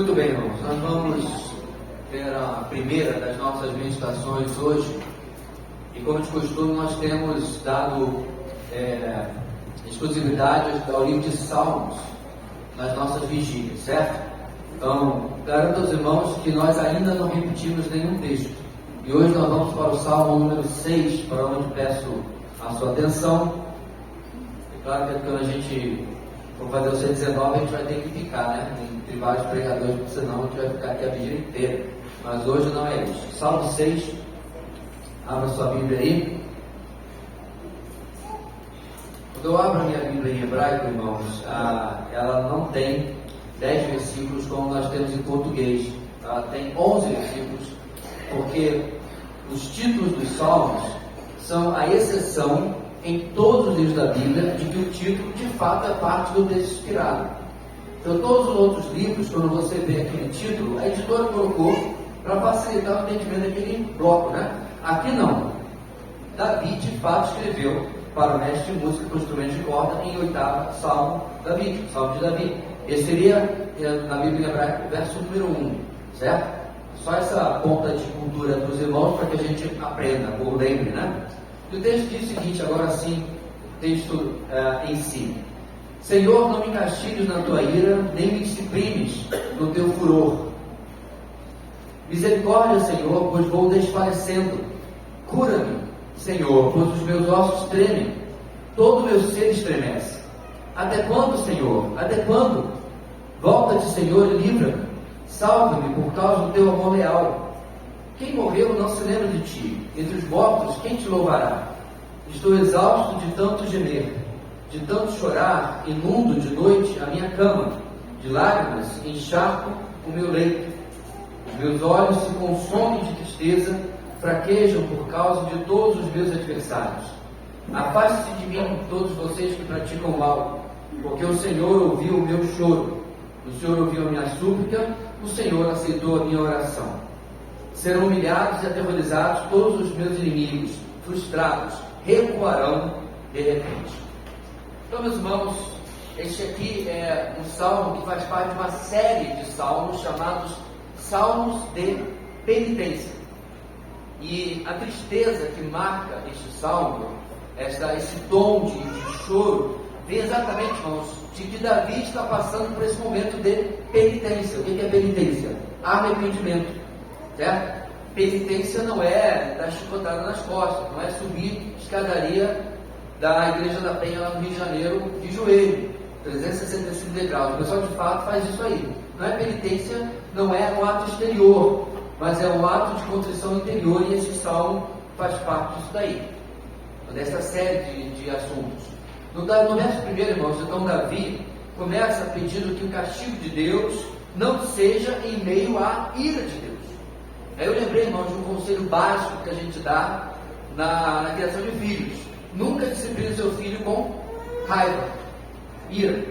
Muito bem, irmãos, nós vamos ter a primeira das nossas meditações hoje, e como de costume nós temos dado exclusividade ao livro de Salmos nas nossas vigílias, certo? Então, garanto aos irmãos que nós ainda não repetimos nenhum texto, e hoje nós vamos para o Salmo número 6, para onde peço a sua atenção. É claro que quando a gente for fazer o 119 a gente vai ter que ficar, né? Entre vários pregadores, porque senão a gente vai ficar aqui a vigília inteira. Mas hoje não é isso. Salmo 6, abra sua Bíblia aí. Quando eu abro a minha Bíblia em hebraico, irmãos, ela não tem 10 versículos como nós temos em português. Ela tem 11 versículos, porque os títulos dos Salmos são a exceção em todos os livros da Bíblia de que o título de fato é parte do texto inspirado. Então, todos os outros livros, quando você vê aquele título, a editora colocou para facilitar o entendimento daquele bloco, né? Aqui não. Davi de fato escreveu para o mestre de música com instrumento de corda em 8º Salmo Davi, Salmo de Davi. Esse seria, na Bíblia hebraica, o verso número 1, certo? Só essa ponta de cultura dos irmãos para que a gente aprenda, ou lembre, né? E o texto diz o seguinte, agora sim, o texto em si: Senhor, não me castigues na tua ira, nem me disciplines no teu furor. Misericórdia, Senhor, pois vou desfalecendo. Cura-me, Senhor, pois os meus ossos tremem, todo o meu ser estremece. Até quando, Senhor? Até quando? Volta-te, Senhor, e livra-me. Salva-me por causa do teu amor leal. Quem morreu não se lembra de ti. Entre os mortos, quem te louvará? Estou exausto de tanto gemer, de tanto chorar, inundo de noite a minha cama, de lágrimas encharco o meu leito. Os meus olhos se consomem de tristeza, fraquejam por causa de todos os meus adversários. Afaste-se de mim todos vocês que praticam mal, porque o Senhor ouviu o meu choro, o Senhor ouviu a minha súplica, o Senhor aceitou a minha oração. Serão humilhados e aterrorizados todos os meus inimigos, frustrados, recuarão de repente. Então, meus irmãos, este aqui é um salmo que faz parte de uma série de salmos chamados Salmos de Penitência. E a tristeza que marca este salmo, esse tom de choro, vem exatamente, irmãos, de que Davi está passando por esse momento de penitência. O que é penitência? Arrependimento, certo? Penitência não é dar chicotada nas costas, não é subir escadaria da Igreja da Penha lá no Rio de Janeiro de joelho, 365 degraus. O pessoal de fato faz isso aí. Não é penitência, não é um ato exterior, mas é um ato de contrição interior, e esse salmo faz parte disso daí, dessa série de assuntos. No verso 1, irmãos, então Davi começa pedindo que o castigo de Deus não seja em meio à ira de Deus. Aí eu lembrei, irmãos, de um conselho básico que a gente dá na criação de filhos: nunca discipline seu filho com raiva, ira,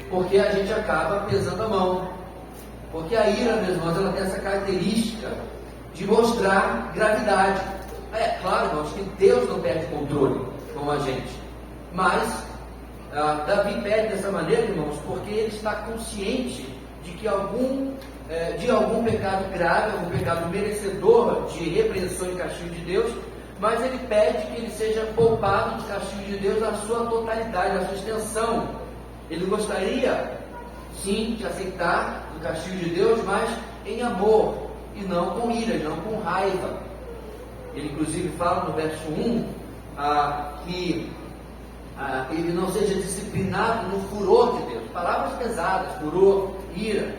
porque a gente acaba pesando a mão. Porque a ira, meus irmãos, ela tem essa característica de mostrar gravidade. É claro, irmãos, que Deus não perde controle com a gente, mas Davi pede dessa maneira, irmãos, porque ele está consciente de que de algum pecado grave, algum pecado merecedor de repreensão e castigo de Deus, mas ele pede que ele seja poupado do castigo de Deus na sua totalidade, na sua extensão. Ele gostaria, sim, de aceitar o castigo de Deus, mas em amor, e não com ira, não com raiva. Ele inclusive fala no verso 1 que ele não seja disciplinado no furor de Deus. Palavras pesadas, furor, ira.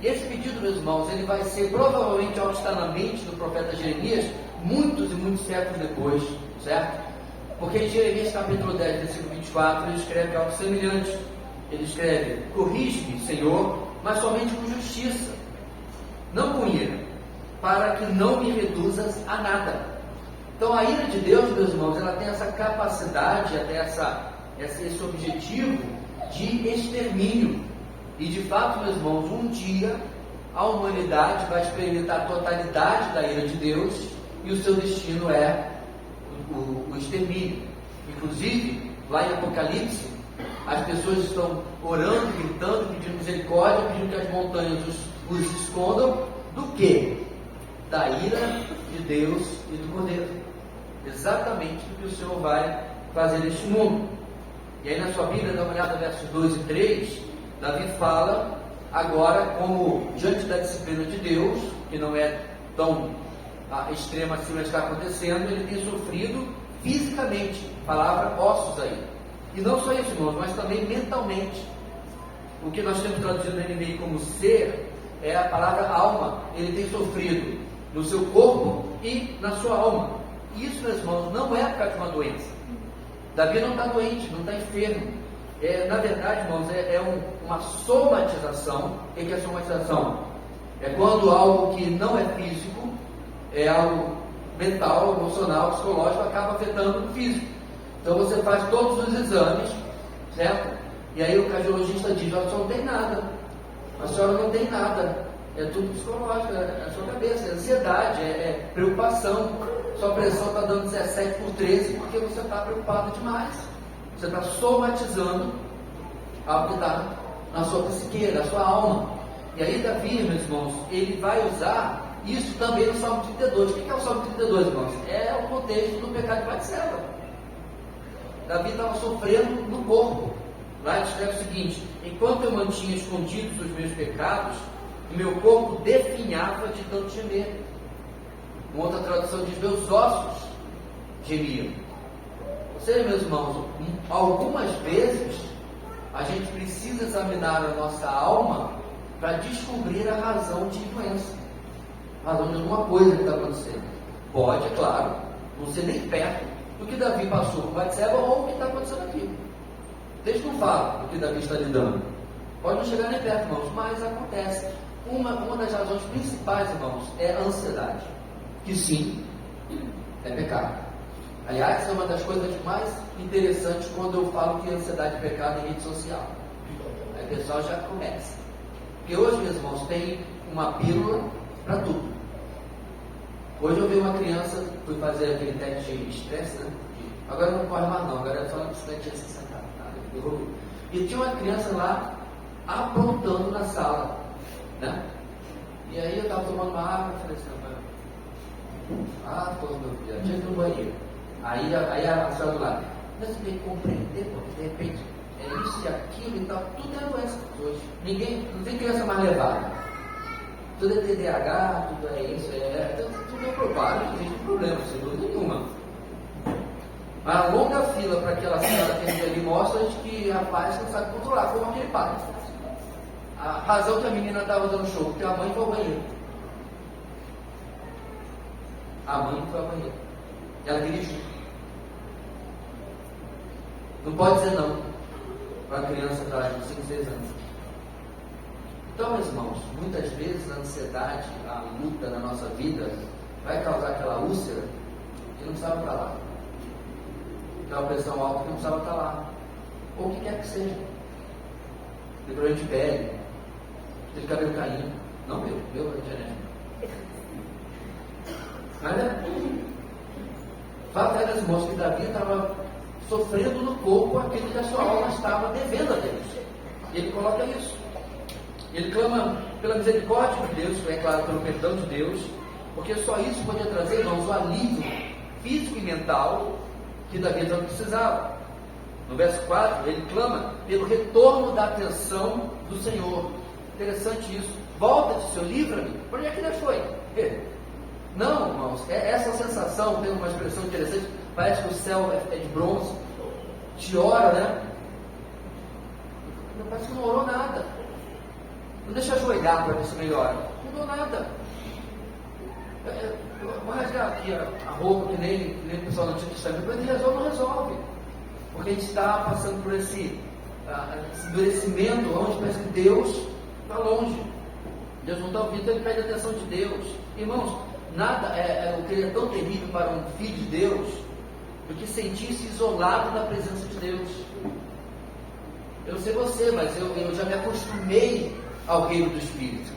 E esse pedido, meus irmãos, ele vai ser provavelmente ao que está na mente do profeta Jeremias muitos e muitos séculos depois, certo? Porque em Jeremias capítulo 10, versículo 24, ele escreve algo semelhante. Ele escreve: corrige-me, Senhor, mas somente com justiça, não com ira, para que não me reduzas a nada. Então a ira de Deus, meus irmãos, ela tem essa capacidade, até esse objetivo de extermínio. E de fato, meus irmãos, um dia a humanidade vai experimentar a totalidade da ira de Deus, e o seu destino é o extermínio. Inclusive, lá em Apocalipse, as pessoas estão orando, gritando, pedindo misericórdia, pedindo que as montanhas os escondam do quê? Da ira de Deus e do Cordeiro. Exatamente o que o Senhor vai fazer neste mundo. E aí na sua Bíblia, dá uma olhada no versos 2 e 3, Davi fala agora como diante da disciplina de Deus, que não é tão extrema assim, mas está acontecendo, ele tem sofrido fisicamente, palavra ossos aí. E não só isso, irmãos, mas também mentalmente. O que nós temos traduzido na NVI como ser, é a palavra alma. Ele tem sofrido no seu corpo e na sua alma. Isso, meus irmãos, não é por causa de uma doença. Davi não está doente, não está enfermo. Na verdade, irmãos, uma somatização. O que é somatização? É quando algo que não é físico, é algo mental, emocional, psicológico, acaba afetando o físico. Então você faz todos os exames, certo? E aí o cardiologista diz: a senhora não tem nada, a senhora não tem nada, é tudo psicológico, é a sua cabeça, é ansiedade, é preocupação, sua pressão está dando 17/13 porque você está preocupado demais, você está somatizando algo que está na sua psique, na sua alma. E aí Davi, meus irmãos, ele vai usar isso também no Salmo 32. O que é o Salmo 32, irmãos? É o contexto do pecado de Batseba. Davi estava sofrendo no corpo. Lá ele escreve o seguinte: enquanto eu mantinha escondidos os meus pecados, o meu corpo definhava de tanto gemer. Uma outra tradução diz: meus ossos gemiam. Ou seja, meus irmãos, algumas vezes a gente precisa examinar a nossa alma para descobrir a razão de doença, a razão de alguma coisa que está acontecendo. Pode, é claro, não ser nem perto do que Davi passou com Batseba ou o que está acontecendo aqui. Deixa não fala do que Davi está lidando. Pode não chegar nem perto, irmãos, mas acontece. Uma das razões principais, irmãos, é a ansiedade, que sim, é pecado. Aliás, é uma das coisas mais interessantes quando eu falo que ansiedade é pecado em rede social. Aí o pessoal já começa. Porque hoje, meus irmãos, tem uma pílula para tudo. Hoje eu vi uma criança, fui fazer aquele teste de estresse, né? Agora não corre mais não, agora é só na bicicleta assim sentar. E tinha uma criança lá aprontando na sala, né? E aí eu estava tomando uma água e falei assim: pô, meu filho, tinha que ir no banheiro. Aí a senhora do lado: mas você tem que compreender, porque de repente é isso e aquilo e tal, tudo é doença hoje. Não tem criança mais levada. Tudo é TDAH, tudo é isso, tudo é provável, não existe problema, sem dúvida nenhuma. Mas a longa fila para aquela senhora que ali mostra que rapaz não sabe controlar, como aquele pai. A razão que a menina estava dando show, porque a mãe foi ao banheiro. A mãe foi ao banheiro. Ela dirigiu. Não pode dizer não para a criança de 5, 6 anos. Então, meus irmãos, muitas vezes a ansiedade, a luta na nossa vida vai causar aquela úlcera que não precisava estar lá. Aquela pressão alta que não precisava estar lá. Ou o que quer que seja. De problema de pele, de cabelo caindo. Não meu é genético. Mas fato é, meus irmãos, que Davi estava sofrendo no corpo aquilo que a sua alma estava devendo a Deus. E ele coloca isso. Ele clama pela misericórdia de Deus, é claro, pelo perdão de Deus, porque só isso podia trazer, irmãos, o alívio físico e mental que Davi não precisava. No verso 4, ele clama pelo retorno da atenção do Senhor. Interessante isso. Volta-te, Senhor, livra-me. Por onde é que Deus foi? Não, irmãos, essa sensação, tem uma expressão interessante, parece que o céu é de bronze, te ora, né? Parece que não orou nada. Não deixa ajoelhar para ver se melhora. Não deu nada. Vou rasgar aqui a roupa, que nem o pessoal no Antigo Testamento, mas ele resolve ou não resolve. Porque a gente está passando por esse endurecimento, onde parece que Deus está longe. Deus não está ouvindo, então ele pede a atenção de Deus. Irmãos, nada o que é tão terrível para um filho de Deus do que sentir-se isolado da presença de Deus. Eu não sei você, mas eu já me acostumei ao reino do Espírito.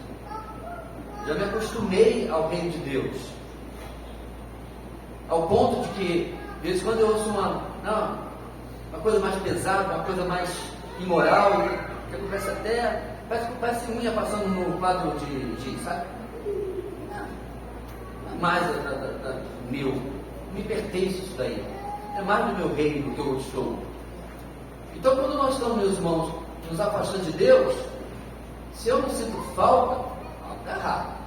Já me acostumei ao reino de Deus. Ao ponto de que, de vez em quando eu ouço uma coisa mais pesada, uma coisa mais imoral, que eu começo até Parece unha passando no quadro de sabe? Não é mais meu, me pertence isso daí. É mais do meu reino que eu estou. Então, quando nós estamos, meus irmãos, nos afastando de Deus, se eu não sinto falta, está errado.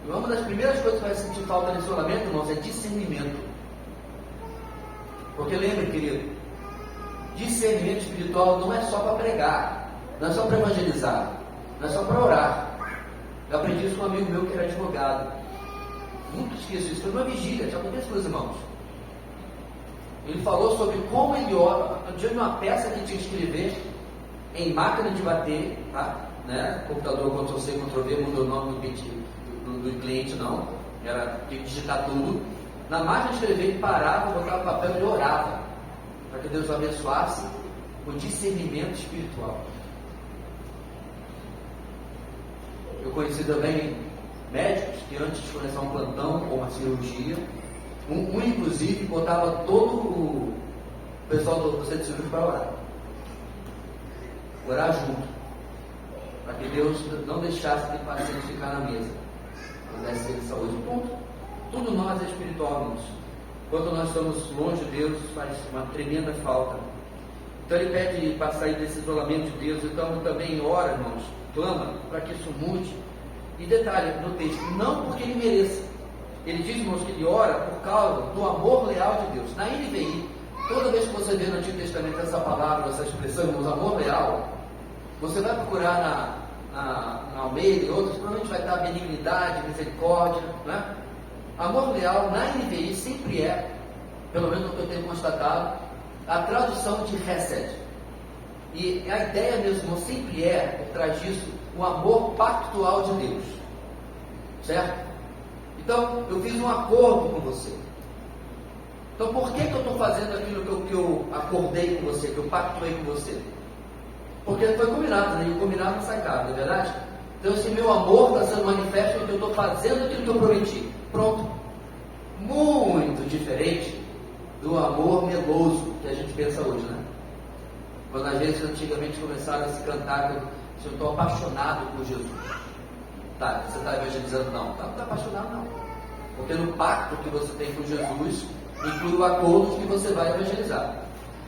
E uma das primeiras coisas que vai sentir falta no isolamento, irmãos, é discernimento. Porque lembre, querido, discernimento espiritual não é só para pregar, não é só para evangelizar, não é só para orar. Eu aprendi isso com um amigo meu que era advogado. Nunca esqueço isso, foi uma vigília, já acontece com os irmãos. Ele falou sobre como ele ora, diante de uma peça que tinha que escrever em máquina de bater, tá? Né? Computador Ctrl-C, Ctrl-V, mudou o nome do cliente, não. Era tinha que digitar tudo. Na máquina de escrever, ele parava, botava papel e orava, para que Deus o abençoasse com discernimento espiritual. Eu conheci também médicos que antes de começar um plantão ou uma cirurgia, um inclusive botava todo o pessoal do centro cirúrgico para orar junto, para que Deus não deixasse aquele paciente ficar na mesa, pudesse ter saúde. Ponto. Tudo nós é espiritual, irmãos. Quando nós estamos longe de Deus, faz uma tremenda falta. Então ele pede para sair desse isolamento de Deus. Então também ora, irmãos, clama para que isso mude. E detalhe no texto, não porque ele mereça. Ele diz, irmãos, que ele ora por causa do amor leal de Deus. Na NVI, toda vez que você vê no Antigo Testamento essa palavra, essa expressão, irmãos, amor leal, você vai procurar na Almeida e outros, provavelmente vai estar benignidade, misericórdia, né? Amor leal na NVI sempre é, pelo menos o que eu tenho constatado, a tradução de Hesed. E a ideia, meus irmãos, sempre é, por trás disso, o amor pactual de Deus. Certo? Então, eu fiz um acordo com você. Então, por que eu estou fazendo aquilo que eu acordei com você, que eu pactuei com você? Porque foi combinado, né? E combinado não sai caro, não é verdade? Então, esse meu amor está sendo manifesto porque eu estou fazendo aquilo que eu prometi. Pronto. Muito diferente do amor meloso que a gente pensa hoje, né? Quando às vezes antigamente começaram a se cantar que eu estou apaixonado por Jesus. Tá, você está evangelizando? Não. Não está apaixonado, não. Porque no pacto que você tem com Jesus, inclui o acordo que você vai evangelizar.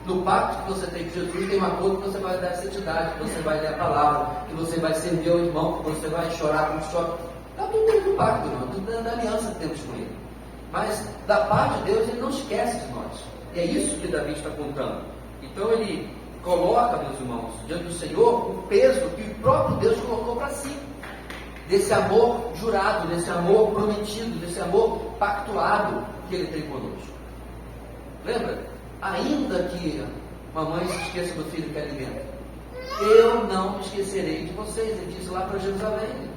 No pacto que você tem com Jesus, tem um acordo que você vai dar santidade, que você vai ler a palavra, que você vai servir ao irmão, que você vai chorar como chora. Está tudo dentro do pacto, irmão, tudo dentro da aliança que temos com Ele. Mas da parte de Deus, Ele não esquece de nós. E é isso que Davi está contando. Então ele coloca, meus irmãos, diante do Senhor, o peso que o próprio Deus colocou para si. Desse amor jurado, desse amor prometido, desse amor pactuado que Ele tem conosco. Lembra? Ainda que mamãe se esqueça do filho que alimenta, eu não me esquecerei de vocês. Ele disse lá para Jerusalém.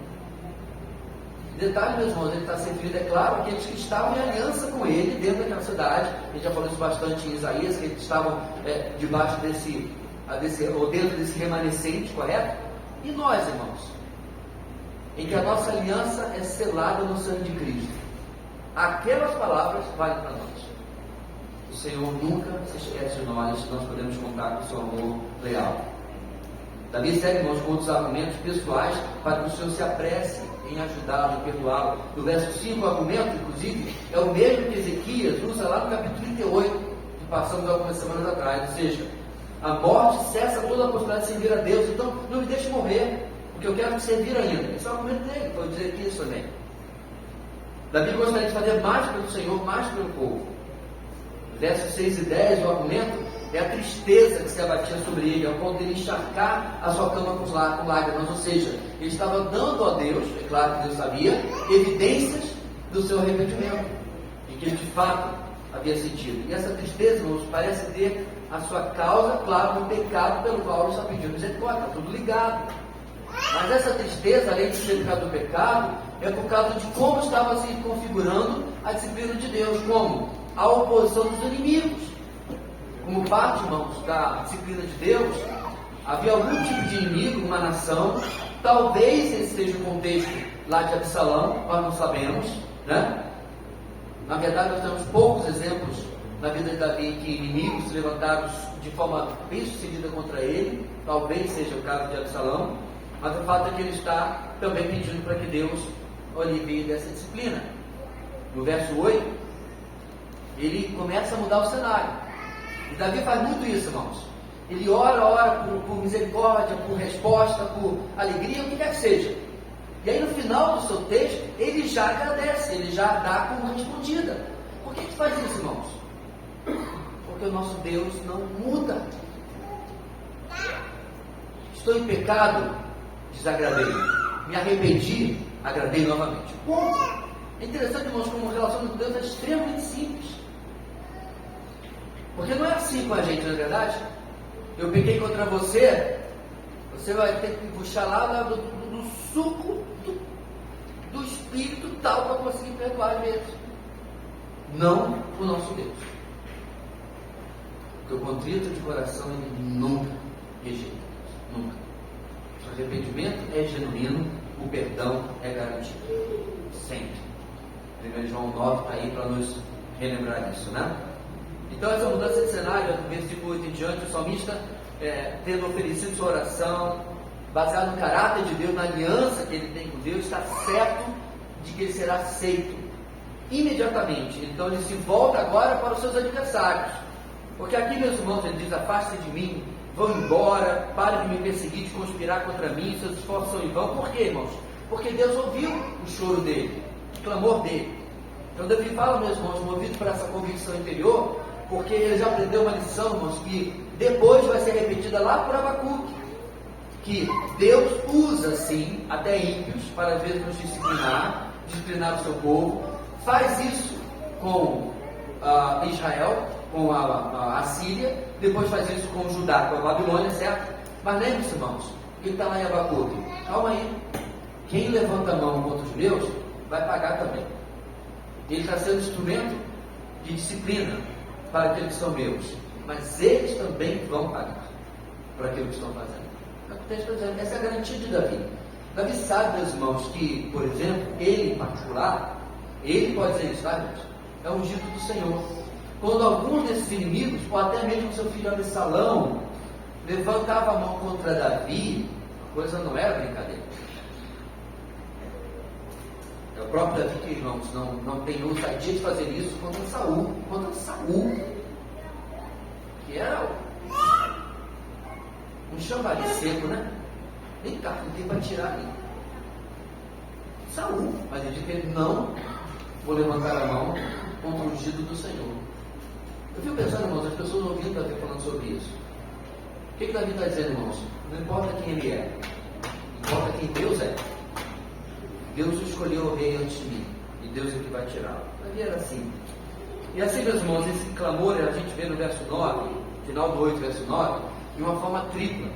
Detalhe, meus irmãos, ele está se referindo, é claro, aqueles que estavam em aliança com ele dentro daquela cidade. A gente já falou isso bastante em Isaías, que eles estavam debaixo ou dentro desse remanescente, correto? E nós, irmãos, em que a nossa aliança é selada no sangue de Cristo. Aquelas palavras valem para nós. O Senhor nunca se esquece de nós podemos contar com o seu amor leal. Davi segue, irmãos, com outros argumentos pessoais para que o Senhor se apresse em ajudá-lo e perdoá-lo. No verso 5, o argumento, inclusive, é o mesmo que Ezequias usa lá no capítulo 38, que passamos algumas semanas atrás. Ou seja, a morte cessa toda a possibilidade de servir a Deus. Então, não me deixe morrer, porque eu quero servir ainda. Esse é o argumento dele, foi dizer aqui isso também. Davi gostaria de fazer mais pelo Senhor, mais pelo povo. Versos 6 e 10, o argumento é a tristeza que se abatia sobre ele, ao ponto de ele encharcar a sua cama com lágrimas. Ou seja, ele estava dando a Deus, é claro que Deus sabia, evidências do seu arrependimento, de que ele de fato havia sentido. E essa tristeza, irmãos, parece ter a sua causa, claro, no pecado pelo qual ele está pedindo misericórdia. Está tudo ligado. Mas essa tristeza, além de ser por causa do pecado, é por causa de como estava se configurando a disciplina de Deus, como a oposição dos inimigos. Como parte, irmãos, da disciplina de Deus, havia algum tipo de inimigo, uma nação. Talvez esse seja o contexto lá de Absalão, nós não sabemos, né? Na verdade, nós temos poucos exemplos na vida de Davi em que inimigos se levantaram de forma bem sucedida contra ele, talvez seja o caso de Absalão, mas o fato é que ele está também pedindo para que Deus o alivie dessa disciplina. No verso 8, ele começa a mudar o cenário. E Davi faz muito isso, irmãos. Ele ora por misericórdia, por resposta, por alegria, o que quer que seja. E aí no final do seu texto, ele já agradece, ele já dá como respondida. Por que faz isso, irmãos? Porque o nosso Deus não muda. Estou em pecado, desagradei. Me arrependi, agradei novamente. Ponto. É interessante, irmãos, como o relacionamento com Deus é extremamente simples. Porque não é assim com a gente, não é verdade? Eu pequei contra você, você vai ter que puxar lá do suco do espírito tal para conseguir perdoar às vezes. Não o nosso Deus. Porque o contrito de coração ele nunca rejeita. Nunca. O arrependimento é genuíno, o perdão é garantido. Sempre. 1 João 9 está aí para nos relembrar isso, né? Então essa mudança de cenário, do versículo 8 em diante, o salmista, tendo oferecido sua oração, baseado no caráter de Deus, na aliança que ele tem com Deus, está certo de que ele será aceito imediatamente. Então ele se volta agora para os seus adversários. Porque aqui, meus irmãos, ele diz: afaste-se de mim, vão embora, pare de me perseguir, de conspirar contra mim, seus esforços são em vão. Por quê, irmãos? Porque Deus ouviu o choro dele, o clamor dele. Então Davi fala, meus irmãos, movido por essa convicção interior, porque ele já aprendeu uma lição, irmãos, que depois vai ser repetida lá por Abacuque, que Deus usa sim até ímpios para às vezes nos disciplinar o seu povo. Faz isso com Israel, com a Síria, depois faz isso com Judá, com a Babilônia, certo? Mas lembre-se, irmãos, que está lá em Abacuque: calma aí, quem levanta a mão contra os meus vai pagar também. Ele está sendo instrumento de disciplina para aqueles que são meus, mas eles também vão pagar por aquilo que estão fazendo. Essa é a garantia de Davi. Davi sabe, meus irmãos, que, por exemplo, ele em particular, ele pode dizer isso, sabe? É o ungido do Senhor. Quando algum desses inimigos, ou até mesmo seu filho Absalão, levantava a mão contra Davi, a coisa não era brincadeira. É o próprio Davi que, irmãos, não tem ousadia de fazer isso contra Saul, que era um chambali seco, né? Nem cá, não tem para tirar ali. Saul, mas ele disse que ele: não vou levantar a mão contra o ungido do Senhor. Eu fico pensando, irmãos, as pessoas ouvindo Davi falando sobre isso. O que Davi está dizendo, irmãos? Não importa quem ele é, importa quem Deus é. Deus escolheu o rei antes de mim, e Deus é que vai tirá-lo. Davi era assim. E assim, meus irmãos, esse clamor a gente vê no verso 9, final do 8, verso 9, de uma forma tripla.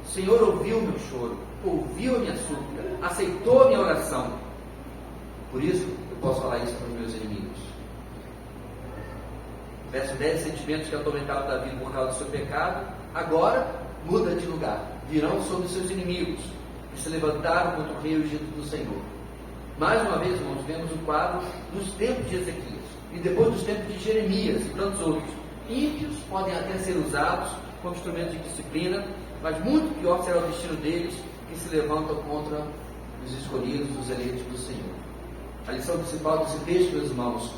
O Senhor ouviu o meu choro, ouviu a minha súplica, aceitou a minha oração. Por isso, eu posso falar isso para os meus inimigos. Verso 10, sentimentos que atormentavam Davi por causa do seu pecado, agora muda de lugar. Virão sobre seus inimigos, que se levantaram contra o rei ungido do Senhor. Mais uma vez, irmãos, vemos o quadro dos tempos de Ezequias, e depois dos tempos de Jeremias e tantos outros. Ímpios podem até ser usados como instrumento de disciplina, mas muito pior será o destino deles, que se levantam contra os escolhidos, os eleitos do Senhor. A lição principal desse texto, meus irmãos,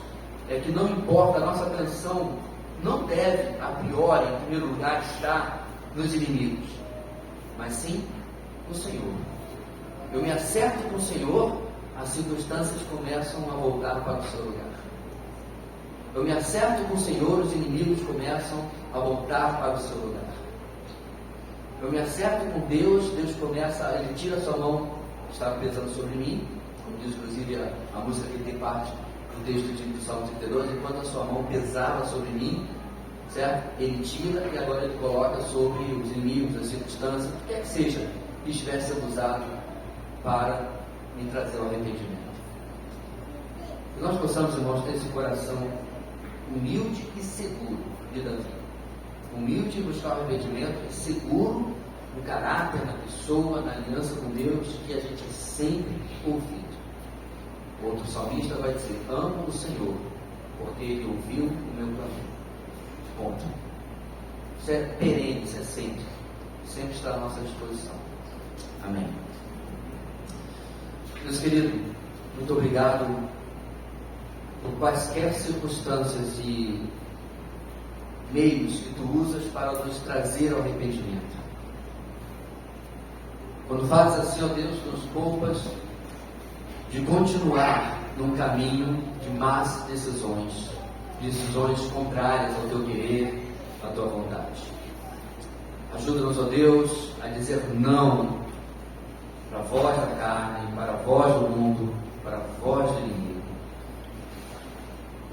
é que não importa, a nossa atenção não deve, a priori, em primeiro lugar, estar nos inimigos, mas sim no Senhor. Eu me acerto com o Senhor, as circunstâncias começam a voltar para o seu lugar. Eu me acerto com o Senhor, os inimigos começam a voltar para o seu lugar. Eu me acerto com Deus, Deus começa, Ele tira a sua mão que estava pesando sobre mim, como diz inclusive a música que tem parte do texto do Salmo 32, enquanto a sua mão pesava sobre mim, certo? Ele tira e agora Ele coloca sobre os inimigos, as circunstâncias, o que quer que seja, que estivesse sendo usado para me trazer ao arrependimento. Que nós possamos, irmãos, ter esse coração humilde e seguro de Davi. Humilde em buscar o arrependimento, e seguro no caráter, na pessoa, na aliança com Deus, que a gente é sempre ouvido. Outro salmista vai dizer: amo o Senhor porque Ele ouviu o meu clamor. Ponto. Isso é perene, isso é sempre está à nossa disposição. Amém. Meus queridos, muito obrigado por quaisquer circunstâncias e meios que tu usas para nos trazer ao arrependimento. Quando fazes assim, ó Deus, nos poupas de continuar num caminho de más decisões contrárias ao teu querer, à tua vontade. Ajuda-nos, ó Deus, a dizer não para a voz da carne, para a voz do mundo, para a voz do inimigo.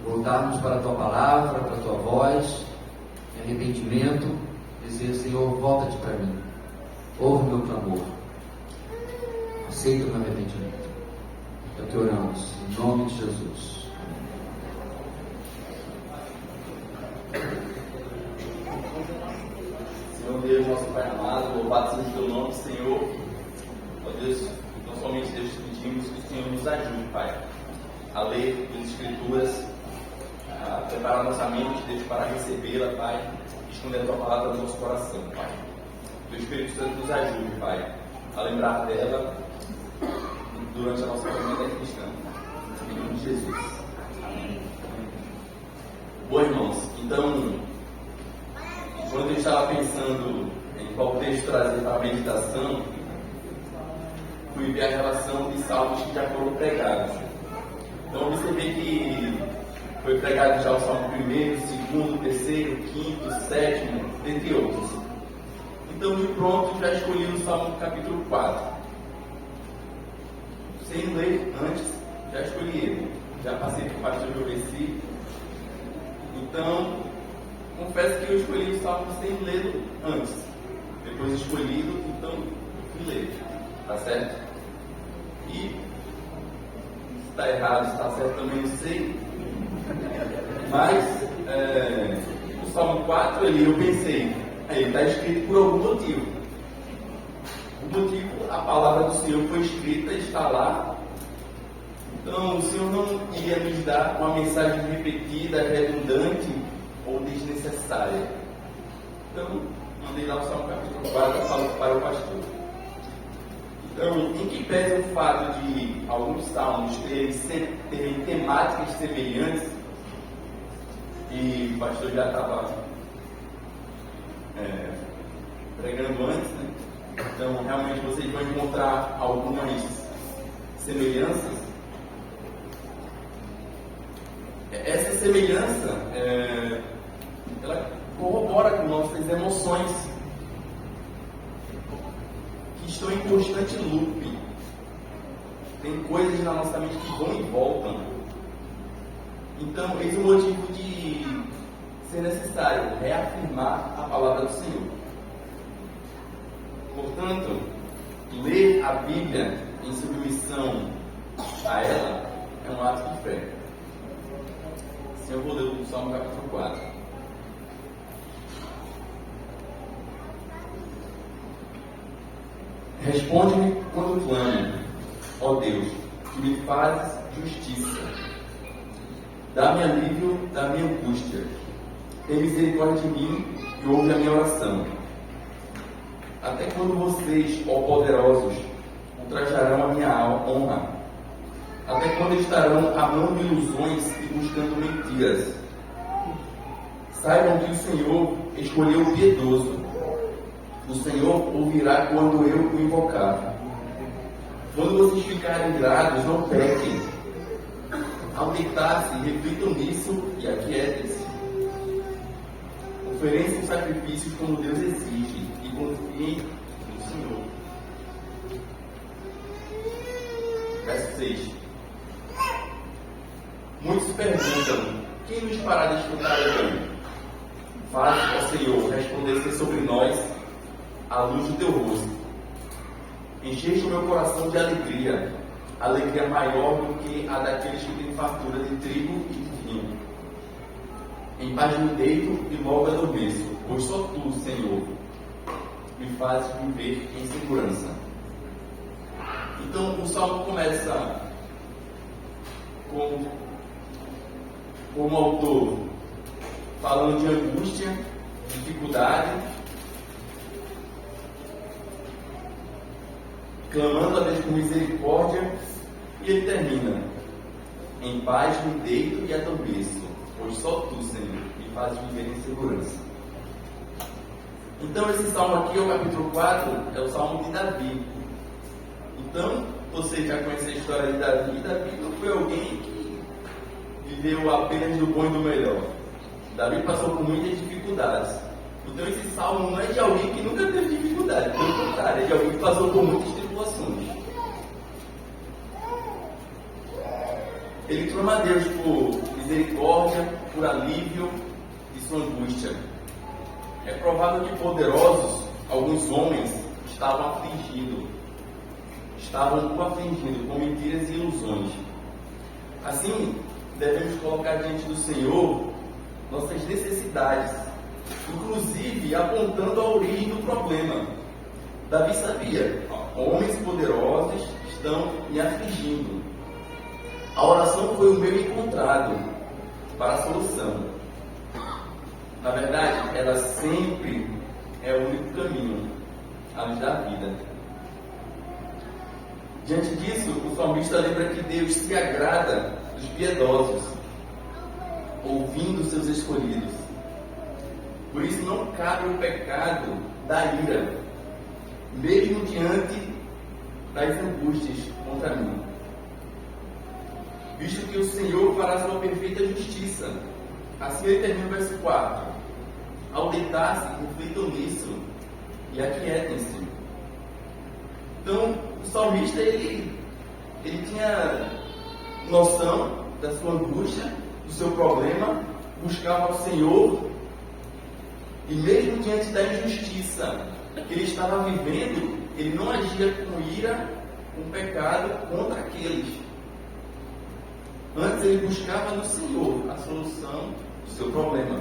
Voltarmos para a tua palavra, para a tua voz, em arrependimento, dizer: Senhor, volta-te para mim, ouve o meu clamor, aceita o meu arrependimento. É o que oramos, em nome de Jesus. Senhor Deus, nosso Pai amado, louvado seja o teu nome, Senhor. Ó Deus, não somente Deus te pedimos que o Senhor nos ajude, Pai, a ler as Escrituras, a preparar nossa mente, Deus, para recebê-la, Pai, e esconder a tua palavra no nosso coração, Pai. Que o Espírito Santo nos ajude, Pai, a lembrar dela durante a nossa caminhada cristã. Em nome de Jesus. Bom, irmãos, então, quando eu estava pensando em qual texto trazer para a meditação, fui ver a relação de salmos que já foram pregados. Então, observei que foi pregado já o salmo 1º, 2º, 3º, 5º, 7º, dentre outros. Então, de pronto, já escolhi o salmo capítulo 4. Sem ler antes, já escolhi ele. Já passei por parte do versículo. Então, confesso que eu escolhi o salmo sem ler antes. Depois escolhido, então fui ler. Tá certo? E se está errado, se está certo também não sei. Mas o salmo 4 ali eu pensei, ele está escrito por algum motivo. O motivo, a palavra do Senhor foi escrita, está lá. Então o Senhor não iria nos dar uma mensagem repetida, redundante ou desnecessária. Então, mandei lá o Salmo capítulo 4 para o pastor. Então, em que pese o fato de alguns salmos terem temáticas semelhantes, e o pastor já estava pregando antes, né? Então, realmente vocês vão encontrar algumas semelhanças. Essa semelhança, ela corrobora com nossas emoções, que estão em constante loop. Tem coisas na nossa mente que vão e voltam. Então, esse é o motivo de ser necessário reafirmar a palavra do Senhor. Portanto, ler a Bíblia em submissão a ela é um ato de fé. Eu vou ler o Salmo capítulo 4. Responde-me quando clamo, ó Deus, que me fazes justiça. Dá-me alívio da minha angústia. Tem misericórdia de mim e ouve a minha oração. Até quando vocês, ó poderosos, ultrajarão a minha honra? Até quando estarão amando ilusões e buscando mentiras? Saibam que o Senhor escolheu o piedoso. O Senhor ouvirá quando eu o invocar. Quando vocês ficarem gratos, não pequem. Ao deitar-se, reflitam nisso e aquietem-se. Ofereçam sacrifícios como Deus exige e confiem no Senhor. Verso 6. Muitos perguntam: quem nos fará desfrutar do bem? Faz, ó Senhor, resplandecer sobre nós a luz do teu rosto. Encheste o meu coração de alegria, alegria maior do que a daqueles que têm fartura de trigo e de vinho. Em paz me deito e logo adormeço, pois só tu, Senhor, me fazes viver em segurança. Então o salmo começa com como autor, falando de angústia, dificuldade, clamando a Deus por misericórdia, e ele termina: em paz me deito e adormeço, pois só tu, Senhor, me fazes viver em segurança. Então esse salmo aqui, o capítulo 4, é o salmo de Davi. Então, você já conhece a história de Davi. Davi não foi alguém que viveu apenas do bom e do melhor. Davi passou por muitas dificuldades. Então esse salmo não é de alguém que nunca teve dificuldade, pelo contrário, é de alguém que passou por muitas tribulações. Ele clama a Deus por misericórdia, por alívio de sua angústia. É provável que poderosos, alguns homens, estavam o afligindo com mentiras e ilusões. Assim, devemos colocar diante do Senhor nossas necessidades, inclusive apontando a origem do problema. Davi sabia: homens poderosos estão me afligindo. A oração foi o meio encontrado para a solução. Na verdade, ela sempre é o único caminho à luz da vida. Diante disso, o salmista lembra que Deus se agrada dos piedosos, ouvindo seus escolhidos. Por isso não cabe o pecado da ira, mesmo diante das angústias contra mim, visto que o Senhor fará sua perfeita justiça. Assim ele termina o verso 4. Ao deitar-se, reflitam nisso e aquietem-se. Então, o salmista, ele tinha noção da sua angústia, do seu problema, buscava o Senhor, e mesmo diante da injustiça que ele estava vivendo, ele não agia com ira, com pecado contra aqueles. Antes ele buscava no Senhor a solução do seu problema.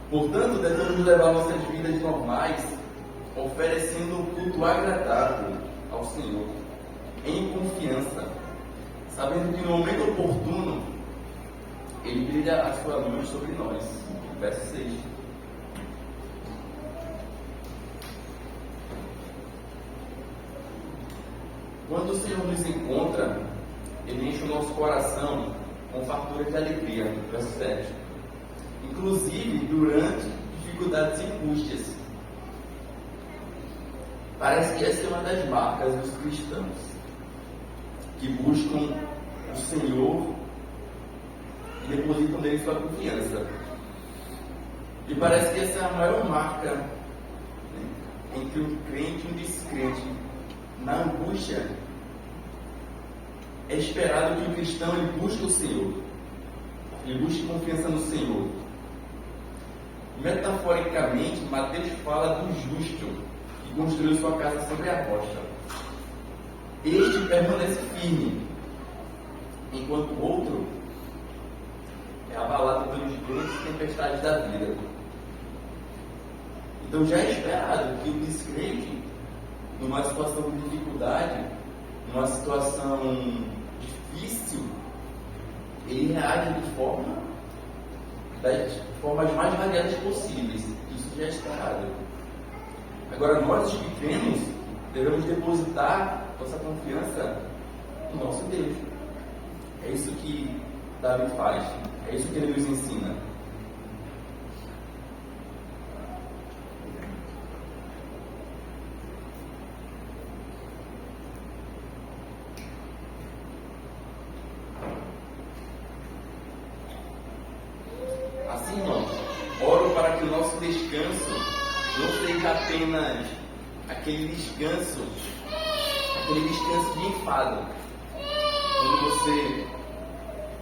Portanto, devemos levar nossas vidas normais, oferecendo um culto agradável ao Senhor, em confiança, sabendo que no momento oportuno Ele brilha a sua luz sobre nós. Verso 6. Quando o Senhor nos encontra, Ele enche o nosso coração com fartura de alegria. Verso 7. Inclusive durante dificuldades e angústias. Parece que essa é uma das marcas dos cristãos, que buscam o Senhor e depositam nele sua confiança. E parece que essa é a maior marca, né, entre um crente e um descrente. Na angústia, é esperado que o cristão ele busque o Senhor, ele busque confiança no Senhor. Metaforicamente, Mateus fala do justo que construiu sua casa sobre a rocha. Este permanece firme, enquanto o outro é abalado pelos ventos e tempestades da vida. Então já é esperado que o descrente, numa situação de dificuldade, numa situação difícil, ele reage das formas mais variadas possíveis. Isso já é esperado. Agora, nós, os pequenos, devemos depositar nossa confiança no nosso Deus. É isso que Davi faz. É isso que ele nos ensina. Assim, irmãos, oro para que o nosso descanso não seja apenas aquele descanso de enfado. Quando você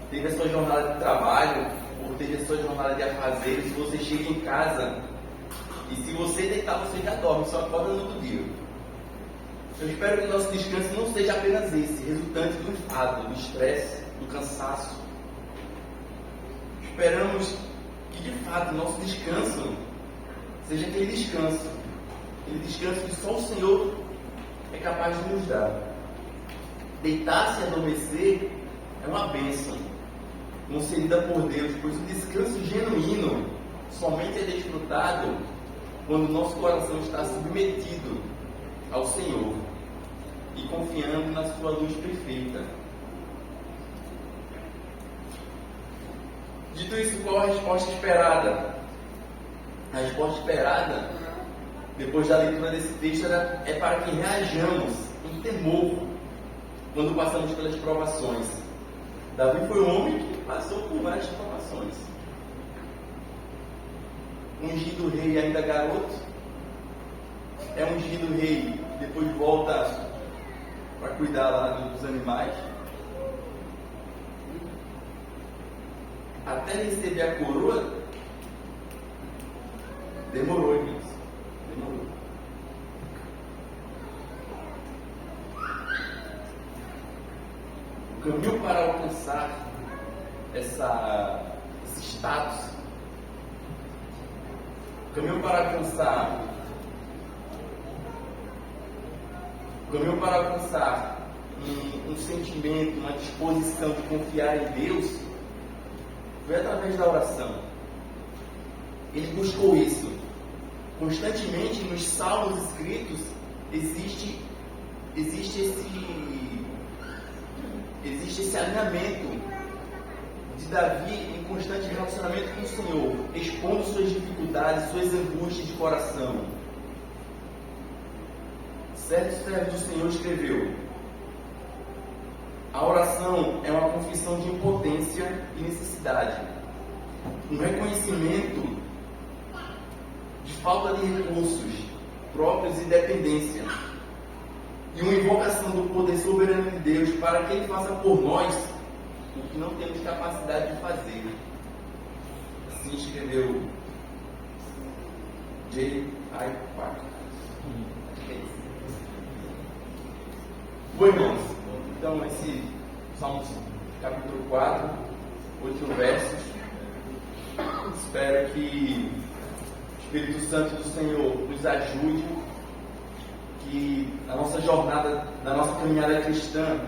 teve a sua jornada de trabalho, ou teve a sua jornada de afazeres, você chega em casa e se você deitar, você já dorme, só acorda no outro dia. Eu espero que o nosso descanso não seja apenas esse, resultante do enfado, do estresse, do cansaço. Esperamos que de fato o nosso descanso seja aquele descanso que só o Senhor é capaz de nos dar. deitar-se e adormecer é uma bênção concedida por Deus, pois o descanso genuíno somente é desfrutado quando o nosso coração está submetido ao Senhor e confiando na sua luz perfeita. Dito isso, qual a resposta esperada? A resposta esperada, depois da leitura desse texto, é para que reajamos em temor quando passamos pelas provações. Davi foi um homem que passou por várias provações. Ungido rei ainda garoto, é ungido rei, depois volta para cuidar lá dos animais. Até receber a coroa, demorou, irmãos. Demorou. O caminho para alcançar esse status, o caminho para alcançar um sentimento, uma disposição de confiar em Deus, foi através da oração. Ele buscou isso. Constantemente nos salmos escritos existe esse alinhamento de Davi em constante relacionamento com o Senhor, expondo suas dificuldades, suas angústias de coração. Certo servo do Senhor escreveu: a oração é uma confissão de impotência e necessidade, um reconhecimento de falta de recursos próprios e dependência, e uma invocação do poder soberano de Deus para que Ele faça por nós o que não temos capacidade de fazer. Assim escreveu J.I. Packer. Bom, irmãos, então esse Salmos capítulo 4, 8 versos. Espero que o Espírito Santo do Senhor nos ajude, que a nossa jornada, na nossa caminhada cristã,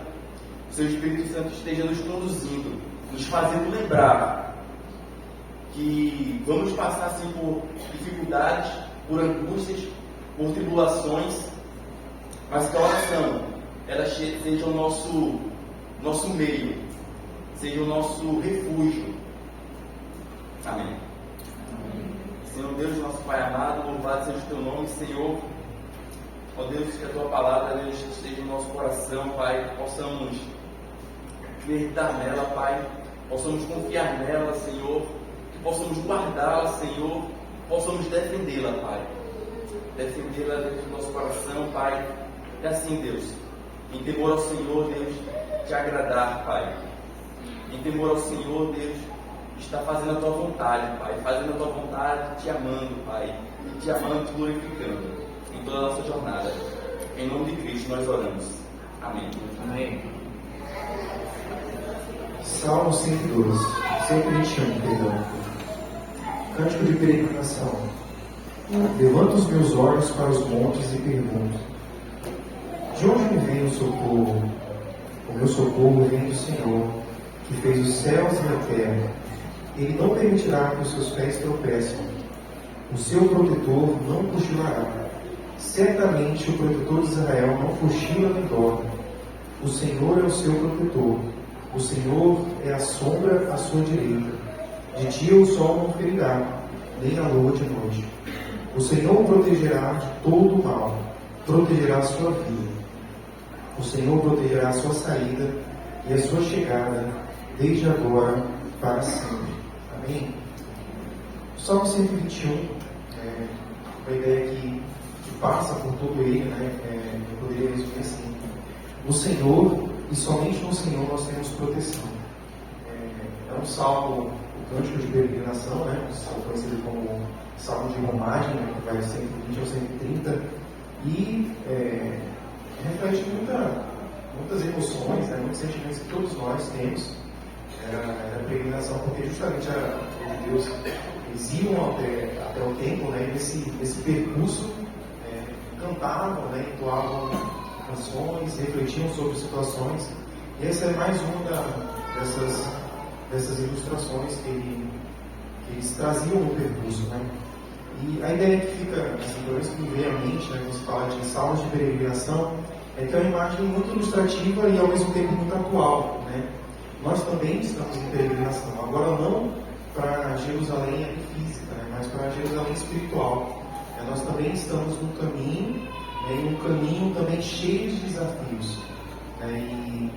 o seu Espírito Santo esteja nos conduzindo, nos fazendo lembrar que vamos passar assim por dificuldades, por angústias, por tribulações, mas que a oração ela seja o nosso meio, seja o nosso refúgio. Amém. Senhor Deus, nosso Pai amado, louvado seja o Teu nome, Senhor. Ó Deus, que a Tua palavra, Deus, esteja no nosso coração, Pai, que possamos acreditar nela, Pai, possamos confiar nela, Senhor, que possamos guardá-la, Senhor, possamos defendê-la, Pai. Defendê-la dentro do nosso coração, Pai. E assim, Deus, em temor ao Senhor, Deus, te agradar, Pai. Em temor ao Senhor, Deus, está fazendo a Tua vontade, Pai. Fazendo a Tua vontade, te amando, Pai. E te amando, te glorificando em toda a nossa jornada. Em nome de Cristo nós oramos. Amém. Amém. Salmo 112, 121, perdão. Cântico de peregrinação. Levanto os meus olhos para os montes e pergunto: de onde me vem o socorro? O meu socorro vem do Senhor, que fez os céus e a terra. Ele não permitirá que os seus pés tropecem. O seu protetor não cochilará. Certamente o protetor de Israel não cochila nem dorme. O Senhor é o seu protetor. O Senhor é a sombra à sua direita. De dia o sol não ferirá, nem a lua de noite. O Senhor o protegerá de todo o mal, protegerá a sua vida. O Senhor protegerá a sua saída e a sua chegada, desde agora para sempre. Amém? Salmo 121, uma ideia que passa por todo ele, eu poderia resumir assim: no Senhor e somente no Senhor nós temos proteção. É um salmo, o cântico de peregrinação, um salmo conhecido como salmo de romagem, que vai de 120 ao 130, e reflete muitas emoções, muitos sentimentos que todos nós temos na peregrinação, porque justamente os Deus, eles iam até o templo, nesse percurso, cantavam, entoavam canções, refletiam sobre situações. E essa é mais uma dessas ilustrações que eles traziam no percurso, né? E a ideia que fica, assim, pelo menos que me vem à mente, né, quando se fala de salmos de peregrinação, é que é uma imagem muito ilustrativa e ao mesmo tempo muito atual, né? Nós também estamos em peregrinação, agora não para Jerusalém física, né, mas para Jerusalém espiritual. Nós também estamos num caminho, né, e um caminho também cheio de desafios. Né, e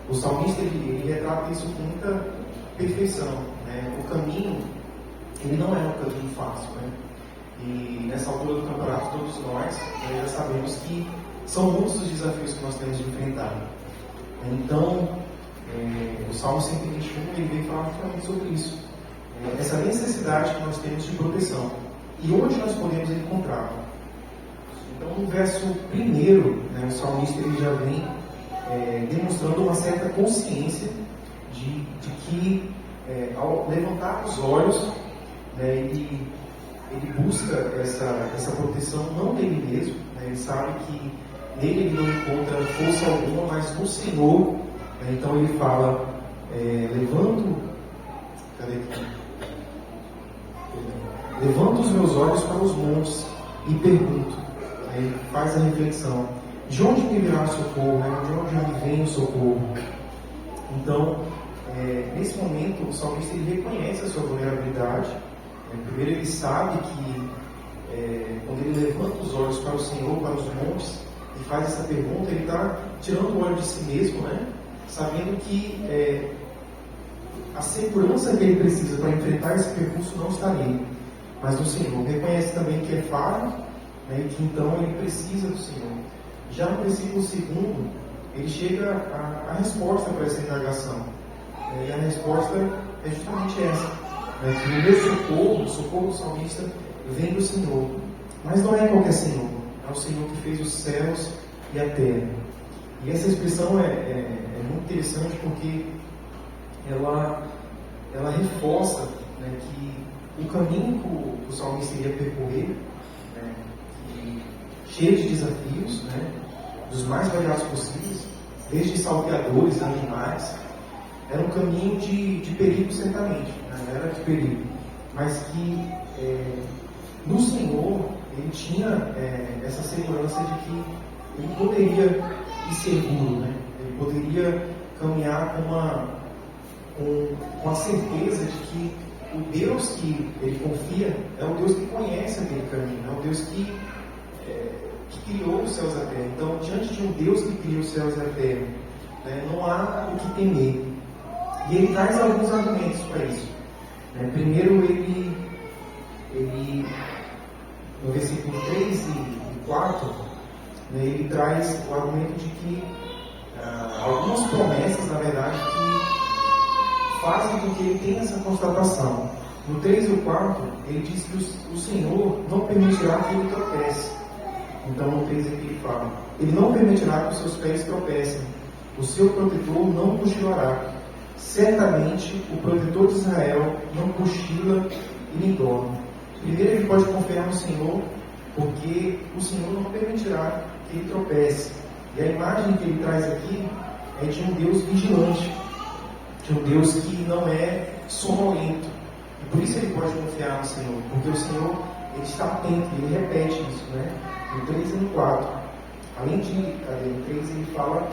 o salmista ele retrata isso com muita perfeição. Né? O caminho, ele não é um caminho fácil. Né? E nessa altura do campeonato, todos nós já sabemos que são muitos os desafios que nós temos de enfrentar. Então, o Salmo 121 ele vem falar justamente sobre isso. Essa necessidade que nós temos de proteção. E onde nós podemos encontrá-la? Então, no verso 1, né, o salmista ele já vem demonstrando uma certa consciência de que, ao levantar os olhos, né, ele busca essa proteção não dele mesmo, né, ele sabe que nele ele não encontra força alguma, mas no Senhor. Né, então ele fala, levanto os meus olhos para os montes e pergunto. Ele faz a reflexão: de onde me virá o socorro? Né? De onde me vem o socorro? Então, nesse momento, o salmista ele reconhece a sua vulnerabilidade. Primeiro, ele sabe que quando ele levanta os olhos para o Senhor, para os montes, e faz essa pergunta, ele está tirando o olho de si mesmo, né? Sabendo que a segurança que ele precisa para enfrentar esse percurso não está nele, mas no Senhor. Reconhece também que é falho, né, e que então ele precisa do Senhor. Já no versículo 2, ele chega à resposta para essa indagação. E a resposta é justamente essa. Que o meu socorro do salmista, vem do Senhor. Mas não é qualquer Senhor. É o Senhor que fez os céus e a terra. E essa expressão é muito interessante porque ela reforça, né, que o caminho que o salmista iria percorrer, né, cheio de desafios, né, dos mais variados possíveis, desde salteadores, animais, era um caminho de perigo certamente, né, era de perigo, mas que no Senhor ele tinha essa segurança de que ele poderia ir seguro, né, ele poderia caminhar com a certeza de que o Deus que ele confia é o Deus que conhece aquele caminho, é o Deus que criou os céus e a terra. Então, diante de um Deus que criou os céus e a terra, né, não há o que temer. E ele traz alguns argumentos para isso. Primeiro, ele no versículo 3 e 4, né, ele traz o argumento de que algumas promessas, na verdade, que fazem com que ele tenha essa constatação. No 3 e 4, ele diz que o Senhor não permitirá que ele tropece. Então, no 3 aqui ele fala: ele não permitirá que os seus pés tropecem, o seu protetor não cochilará. Certamente, o protetor de Israel não cochila e nem dorme. Primeiro, ele pode confiar no Senhor, porque o Senhor não permitirá que ele tropece. E a imagem que ele traz aqui é de um Deus vigilante, de um Deus que não é sonolento. E por isso ele pode confiar no Senhor, porque o Senhor ele está atento, ele repete isso, né? No 3 e no 4. Além no 3 ele fala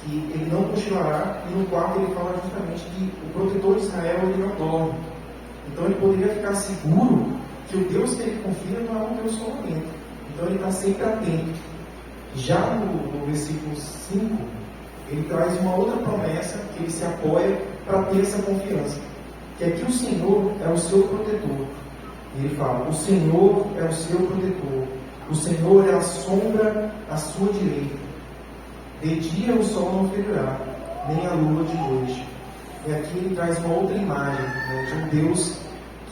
que ele não cochilará, e no 4 ele fala justamente que o protetor de Israel ele não dorme. Então ele poderia ficar seguro que o Deus que ele confia não é um Deus sonolento. Então ele está sempre atento. Já no versículo 5, ele traz uma outra promessa que ele se apoia para ter essa confiança, que é que o Senhor é o seu protetor. E ele fala: o Senhor é o seu protetor, o Senhor é a sombra à sua direita. De dia o sol não ferirá, nem a lua de noite. E aqui ele traz uma outra imagem, né, de um Deus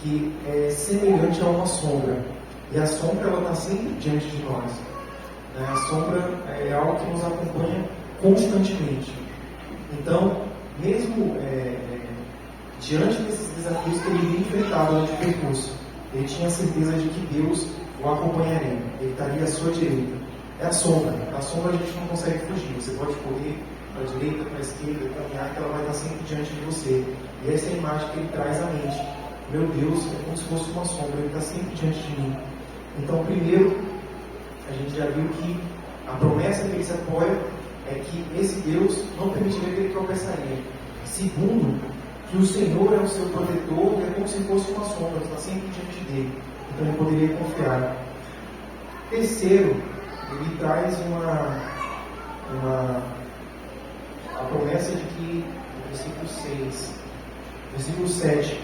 que é semelhante a uma sombra. E a sombra ela está sempre diante de nós. A sombra é algo que nos acompanha constantemente. Então, mesmo diante desses desafios que ele iria enfrentar durante o percurso, ele tinha certeza de que Deus o acompanharia, ele estaria à sua direita. é a sombra. A sombra a gente não consegue fugir. Você pode correr para a direita, para a esquerda, caminhar, que ela vai estar sempre diante de você. E essa é a imagem que ele traz à mente. Meu Deus, é como se fosse uma sombra, ele está sempre diante de mim. Então, primeiro, a gente já viu que a promessa que ele se apoia é que esse Deus não permitiria que ele tropeçaria. Segundo, que o Senhor é o seu protetor, é como se fosse uma sombra, está sempre diante dele. Então ele poderia confiar. Terceiro, ele traz a promessa de que, no versículo 6, versículo 7,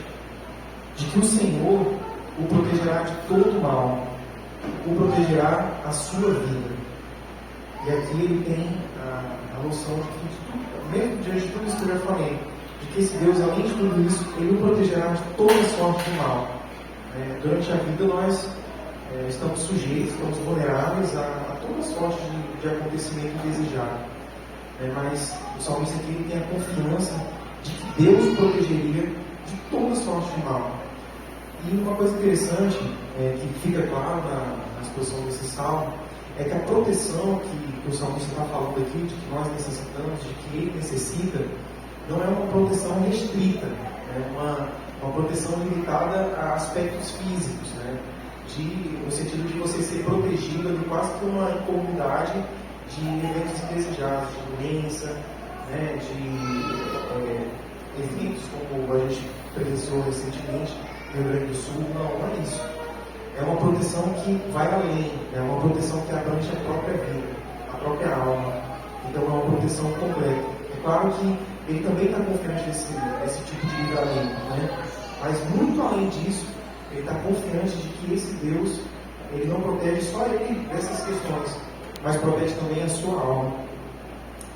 de que o Senhor o protegerá de todo mal, o protegerá a sua vida. E aqui ele tem a noção de que, mesmo diante de tudo isso que eu já falei, de que esse Deus, além de tudo isso, ele o protegerá de toda sorte de mal. Durante a vida nós estamos sujeitos, estamos vulneráveis a toda sorte de acontecimento indesejado. Mas o salmista aqui ele tem a confiança de que Deus o protegeria de toda sorte de mal. E uma coisa interessante, que fica claro na exposição desse salmo, é que a proteção que o salmista está falando aqui, de que nós necessitamos, de que ele necessita, não é uma proteção restrita, uma proteção limitada a aspectos físicos, no sentido de você ser protegido de quase que uma comunidade de eventos indesejados, de doença, de eventos como a gente presenciou recentemente no Rio Grande do Sul. Não é isso. É uma proteção que vai além, é uma proteção que abrange a própria vida, a própria alma. Então é uma proteção completa. É claro que ele também está confiante desse tipo de livramento, mas muito além disso, ele está confiante de que esse Deus, ele não protege só ele dessas questões, mas protege também a sua alma.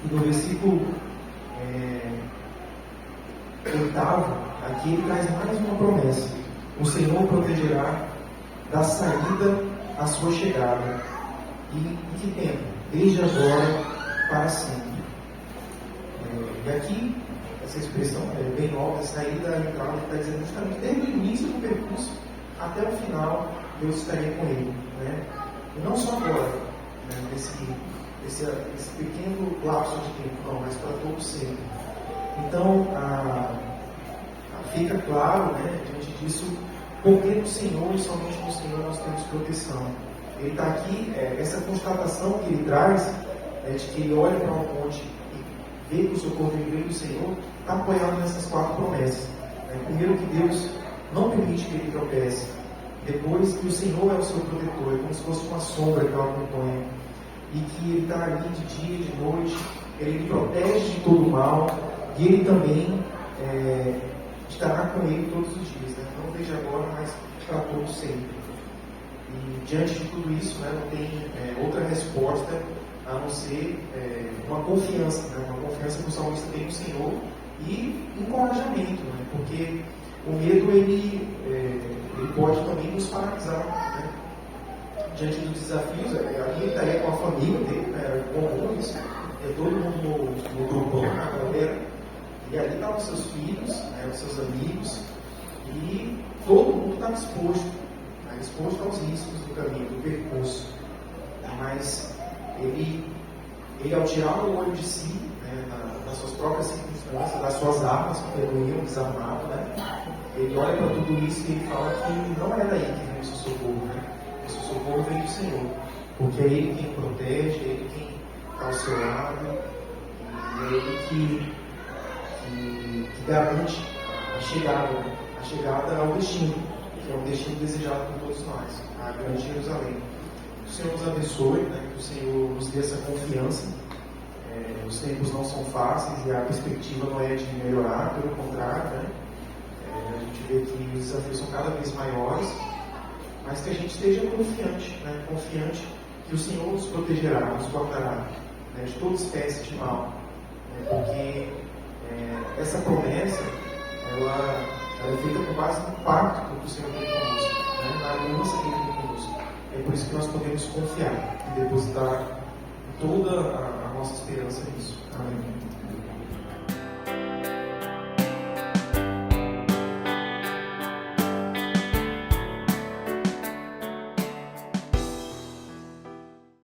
E no versículo 8, aqui ele traz mais uma promessa: o Senhor protegerá da saída à sua chegada. E em que tempo? Desde agora para sempre. E aqui, essa expressão é bem óbvia, saída à entrada, ele está dizendo justamente desde o início do percurso até o final, Deus estaria com ele. E não só agora, esse pequeno lapso de tempo, não, mas para todo sempre. Então, fica claro, diante disso, porque no Senhor e somente no Senhor nós temos proteção. Ele está aqui, essa constatação que ele traz, de que ele olha para o monte e vê que o socorro vem do Senhor, está apoiado nessas 4 promessas. Primeiro, que Deus não permite que ele tropece. Depois, que o Senhor é o seu protetor, é como se fosse uma sombra que o acompanha. E que ele está ali de dia e de noite, ele protege de todo o mal, e ele também estará com ele todos os dias. Não desde agora, mas para todos sempre. E diante de tudo isso, não tem outra resposta a não ser uma confiança, uma confiança que o salmista tem no Senhor e encorajamento, porque o medo ele pode também nos paralisar. Diante dos desafios, ali ele estaria com a família dele, era comum isso, todo mundo no grupão, na galera, e ali estavam seus filhos, os seus amigos, e todo mundo estava exposto aos riscos do caminho, do percurso. Mas ele ao tirar o olho de si, das suas próprias circunstâncias, das suas armas que perdoiam desarmado, ele olha para tudo isso e ele fala que não é daí que vem o seu socorro, o seu socorro vem do Senhor, porque é Ele quem protege, é Ele quem está ao seu lado, e é Ele que garante a chegada ao destino, que é o destino desejado por todos nós, a grande Jerusalém. Que o Senhor nos abençoe, que o Senhor nos dê essa confiança. Os tempos não são fáceis e a perspectiva não é de melhorar, pelo contrário, a gente vê que os desafios são cada vez maiores, mas que a gente esteja confiante, confiante que o Senhor nos protegerá, nos guardará de toda espécie de mal, porque essa promessa ela é feita com base no pacto que o Senhor tem conosco, na aliança que Ele tem conosco. É por isso que nós podemos confiar e depositar toda a nossa esperança nisso. Amém.